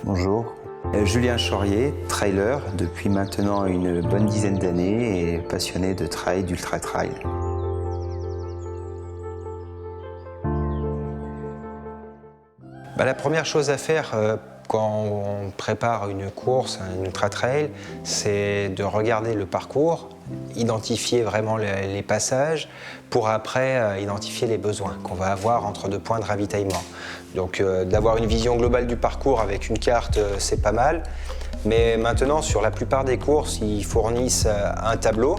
Bonjour, Julien Chaurier, trailer depuis maintenant une bonne dizaine d'années et passionné de trail, d'ultra-trail. La première chose à faire quand on prépare une course, un ultra-trail, c'est de regarder le parcours, identifier vraiment les passages pour après identifier les besoins qu'on va avoir entre deux points de ravitaillement. Donc d'avoir une vision globale du parcours avec une carte, c'est pas mal. Mais maintenant, sur la plupart des courses, ils fournissent un tableau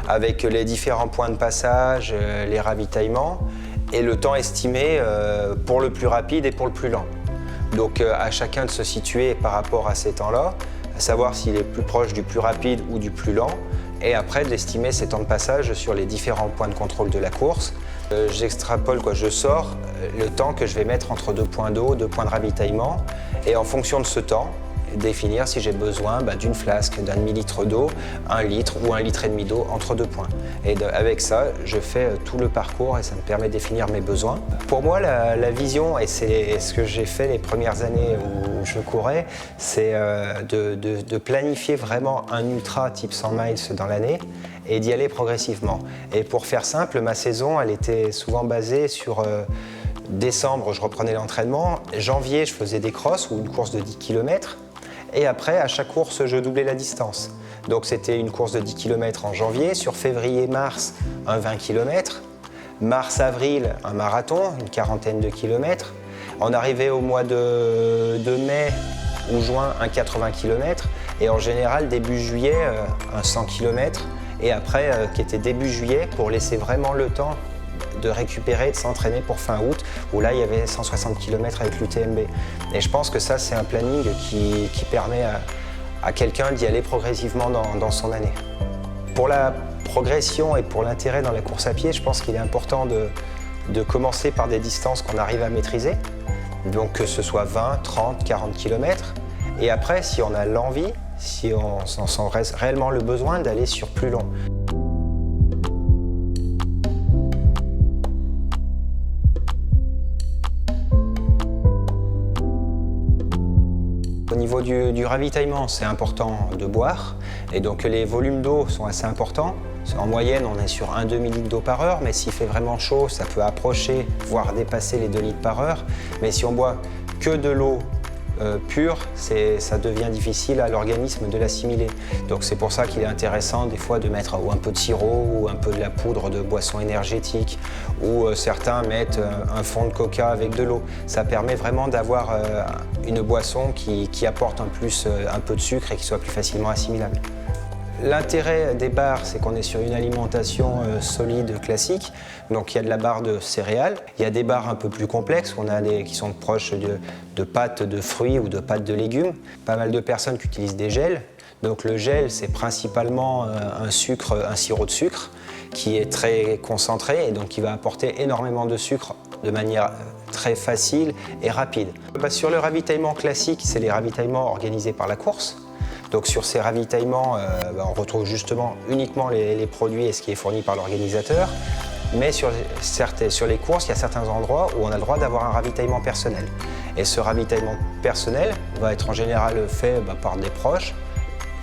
avec les différents points de passage, les ravitaillements et le temps estimé pour le plus rapide et pour le plus lent. Donc à chacun de se situer par rapport à ces temps-là, à savoir s'il est plus proche du plus rapide ou du plus lent, et après d'estimer ces temps de passage sur les différents points de contrôle de la course. J'extrapole, je sors le temps que je vais mettre entre deux points d'eau, deux points de ravitaillement, et en fonction de ce temps, définir si j'ai besoin d'une flasque, d'un demi-litre d'eau, 1 litre ou 1,5 litre d'eau entre deux points. Et avec ça, je fais tout le parcours et ça me permet de définir mes besoins. Pour moi, la vision, et c'est ce que j'ai fait les premières années où je courais, c'est de planifier vraiment un ultra type 100 miles dans l'année et d'y aller progressivement. Et pour faire simple, ma saison, elle était souvent basée sur décembre, je reprenais l'entraînement. Janvier, je faisais des crosses ou une course de 10 km. Et après, à chaque course, je doublais la distance. Donc c'était une course de 10 km en janvier. Sur février-mars, un 20 km. Mars-avril, un marathon, une quarantaine de kilomètres. On arrivait au mois de mai ou juin, un 80 km. Et en général, début juillet, un 100 km. Et après, qui était début juillet, pour laisser vraiment le temps de récupérer, de s'entraîner pour fin août, où là il y avait 160 km avec l'UTMB. Et je pense que ça, c'est un planning qui permet à quelqu'un d'y aller progressivement dans son année. Pour la progression et pour l'intérêt dans la course à pied, je pense qu'il est important de commencer par des distances qu'on arrive à maîtriser, donc que ce soit 20, 30, 40 km. Et après, si on a l'envie, si on sent réellement le besoin, d'aller sur plus long. Au niveau du ravitaillement, c'est important de boire, et donc les volumes d'eau sont assez importants. En moyenne, on est sur un demi-litre d'eau par heure, mais s'il fait vraiment chaud, ça peut approcher, voire dépasser les 2 litres par heure. Mais si on boit que de l'eau pure, ça devient difficile à l'organisme de l'assimiler. Donc c'est pour ça qu'il est intéressant des fois de mettre ou un peu de sirop ou un peu de la poudre de boisson énergétique, ou certains mettent un fond de coca avec de l'eau. Ça permet vraiment d'avoir une boisson qui apporte un peu de sucre et qui soit plus facilement assimilable. L'intérêt des bars, c'est qu'on est sur une alimentation solide, classique. Donc il y a de la barre de céréales. Il y a des bars un peu plus complexes, qui sont proches de pâtes de fruits ou de pâtes de légumes. Pas mal de personnes qui utilisent des gels. Donc le gel, c'est principalement un sirop de sucre qui est très concentré et donc qui va apporter énormément de sucre de manière très facile et rapide. Sur le ravitaillement classique, c'est les ravitaillements organisés par la course. Donc sur ces ravitaillements, on retrouve justement uniquement les produits et ce qui est fourni par l'organisateur. Mais sur les courses, il y a certains endroits où on a le droit d'avoir un ravitaillement personnel. Et ce ravitaillement personnel va être en général fait par des proches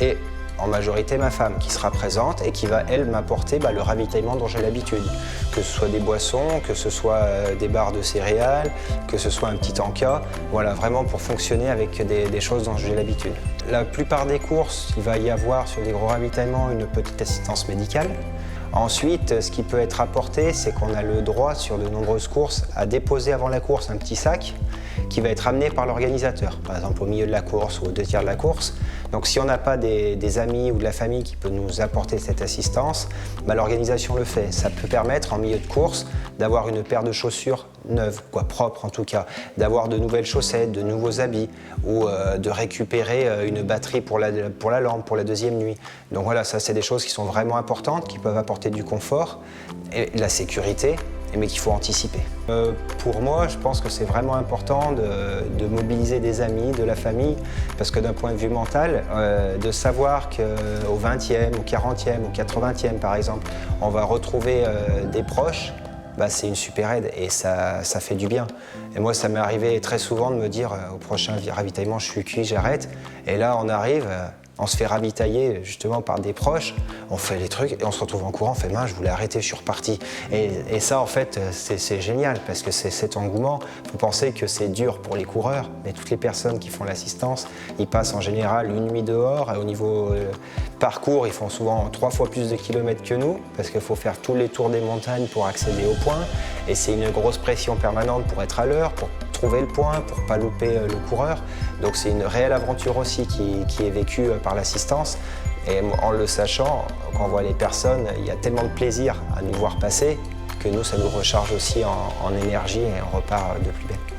et en majorité ma femme qui sera présente et qui va, elle, m'apporter le ravitaillement dont j'ai l'habitude. Que ce soit des boissons, que ce soit des barres de céréales, que ce soit un petit encas, voilà, vraiment pour fonctionner avec des choses dont j'ai l'habitude. La plupart des courses, il va y avoir sur des gros ravitaillements une petite assistance médicale. Ensuite, ce qui peut être apporté, c'est qu'on a le droit sur de nombreuses courses à déposer avant la course un petit sac qui va être amené par l'organisateur, par exemple au milieu de la course ou aux 2 tiers de la course. Donc si on n'a pas des amis ou de la famille qui peut nous apporter cette assistance, l'organisation le fait. Ça peut permettre en milieu de course d'avoir une paire de chaussures neuves, propres en tout cas, d'avoir de nouvelles chaussettes, de nouveaux habits ou de récupérer une batterie pour la lampe, pour la deuxième nuit. Donc voilà, ça c'est des choses qui sont vraiment importantes, qui peuvent apporter du confort et de la sécurité, mais qu'il faut anticiper. Pour moi, je pense que c'est vraiment important de mobiliser des amis, de la famille, parce que d'un point de vue mental, de savoir qu'au 20e, au 40e, au 80e par exemple, on va retrouver des proches bah, c'est une super aide et ça fait du bien. Et moi, ça m'est arrivé très souvent de me dire au prochain ravitaillement, je suis cuit, j'arrête. Et là, on arrive, on se fait ravitailler justement par des proches, on fait les trucs et on se retrouve en courant, on fait mince, je voulais arrêter, je suis reparti. Et ça, en fait, c'est génial parce que c'est cet engouement. Vous pensez que c'est dur pour les coureurs, mais toutes les personnes qui font l'assistance, ils passent en général une nuit dehors. Et au niveau parcours, ils font souvent 3 fois plus de kilomètres que nous parce qu'il faut faire tous les tours des montagnes pour accéder au point. Et c'est une grosse pression permanente pour être à l'heure, pour trouver le point, pour ne pas louper le coureur. Donc c'est une réelle aventure aussi qui est vécue par l'assistance. Et en le sachant, quand on voit les personnes, il y a tellement de plaisir à nous voir passer que nous, ça nous recharge aussi en énergie et on repart de plus belle.